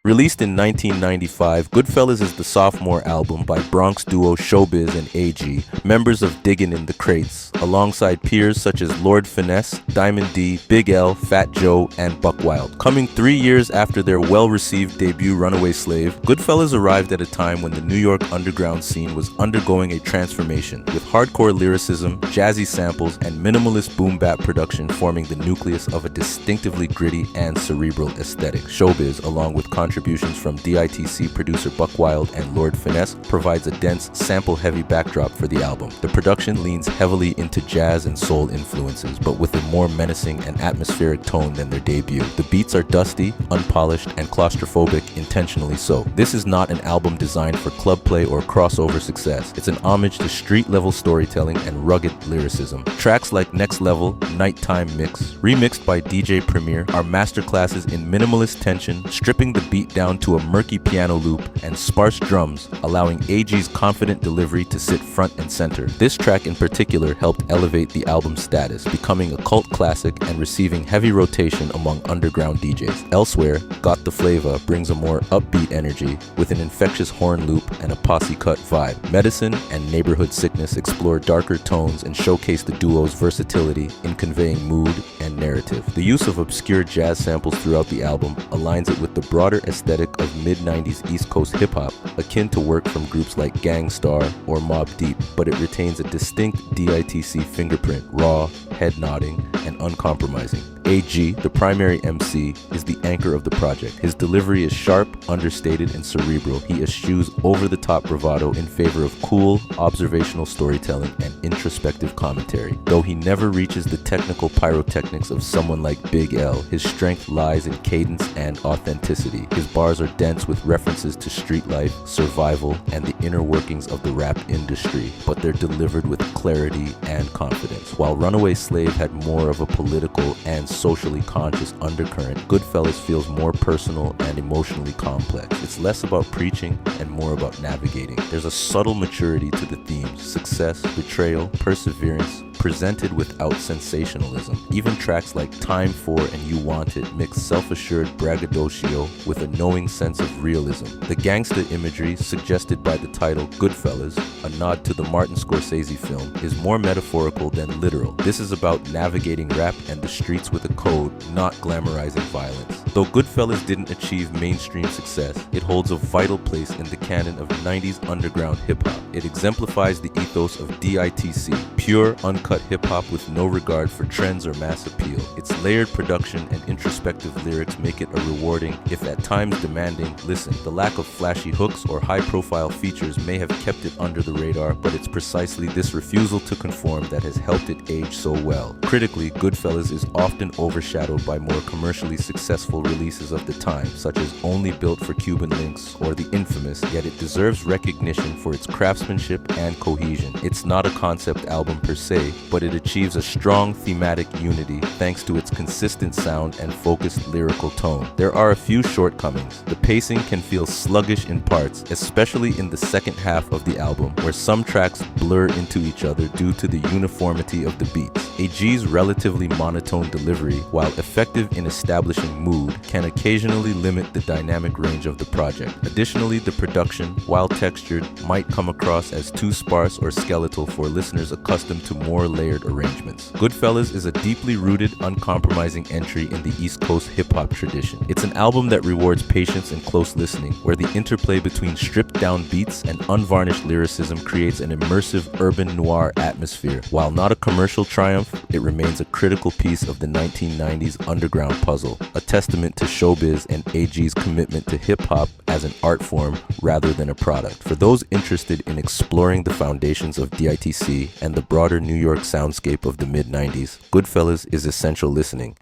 Released in 1995, Goodfellas is the sophomore album by Bronx duo Showbiz and A.G, members of Diggin' in the Crates, alongside peers such as Lord Finesse, Diamond D, Big L, Fat Joe, and Buck Wild. Coming 3 years after their well-received debut Runaway Slave, Goodfellas arrived at a time when the New York underground scene was undergoing a transformation, with hardcore lyricism, jazzy samples, and minimalist boom-bap production forming the nucleus of a distinctively gritty and cerebral aesthetic. Showbiz, along with contributions from D.I.T.C producer Buck Wild and Lord Finesse, provides a dense, sample-heavy backdrop for the album. The production leans heavily into jazz and soul influences, but with a more menacing and atmospheric tone than their debut. The beats are dusty, unpolished, and claustrophobic, intentionally so. This is not an album designed for club play or crossover success. It's an homage to street-level storytelling and rugged lyricism. Tracks like Next Level, Nighttime Mix, remixed by DJ Premier, are masterclasses in minimalist tension, stripping the beat down to a murky piano loop and sparse drums, allowing A.G's confident delivery to sit front and center. This track in particular helped elevate the album's status, becoming a cult classic and receiving heavy rotation among underground DJs. Elsewhere, Got the Flavor brings a more upbeat energy with an infectious horn loop and a posse cut vibe. Medicine and Neighborhood Sickness explore darker tones and showcase the duo's versatility in conveying mood and narrative. The use of obscure jazz samples throughout the album aligns it with the broader aesthetic of mid-90s East Coast hip-hop, akin to work from groups like Gang Starr or Mobb Deep, but it retains a distinct D.I.T.C fingerprint, raw, head-nodding, and uncompromising. A.G, the primary MC, is the anchor of the project. His delivery is sharp, understated, and cerebral. He eschews over-the-top bravado in favor of cool, observational storytelling and introspective commentary. Though he never reaches the technical pyrotechnics of someone like Big L, his strength lies in cadence and authenticity. His bars are dense with references to street life, survival, and the inner workings of the rap industry, but they're delivered with clarity and confidence. While Runaway Slave had more of a political and socially conscious undercurrent, Goodfellas feels more personal and emotionally complex. It's less about preaching and more about navigating. There's a subtle maturity to the themes: success, betrayal, perseverance, presented without sensationalism. Even tracks like Time For and You Want It mix self-assured braggadocio with a knowing sense of realism. The gangsta imagery suggested by the title Goodfellas, a nod to the Martin Scorsese film, is more metaphorical than literal. This is about navigating rap and the streets with a code, not glamorizing violence. Though Goodfellas didn't achieve mainstream success, it holds a vital place in the canon of 90s underground hip-hop. It exemplifies the ethos of D.I.T.C, pure, uncut hip-hop with no regard for trends or mass appeal. Its layered production and introspective lyrics make it a rewarding, if at times demanding, listen. The lack of flashy hooks or high-profile features may have kept it under the radar, but it's precisely this refusal to conform that has helped it age so well. Critically, Goodfellas is often overshadowed by more commercially successful releases of the time, such as Only Built for Cuban Links or the infamous, yet it deserves recognition for its craftsmanship and cohesion. It's not a concept album per se, but it achieves a strong thematic unity thanks to its consistent sound and focused lyrical tone. There are a few shortcomings. The pacing can feel sluggish in parts, especially in the second half of the album, where some tracks blur into each other due to the uniformity of the beats. A.G's relatively monotone delivery, while effective in establishing mood, can occasionally limit the dynamic range of the project. Additionally, the production, while textured, might come across as too sparse or skeletal for listeners accustomed to more layered arrangements. Goodfellas is a deeply rooted, uncompromising entry in the East Coast hip-hop tradition. It's an album that rewards patience and close listening, where the interplay between stripped-down beats and unvarnished lyricism creates an immersive urban noir atmosphere. While not a commercial triumph, it remains a critical piece of the 1990s underground puzzle, a testament to Showbiz and A.G's commitment to hip-hop as an art form rather than a product. For those interested in exploring the foundations of D.I.T.C and the broader New York soundscape of the mid-90s, Goodfellas is essential listening.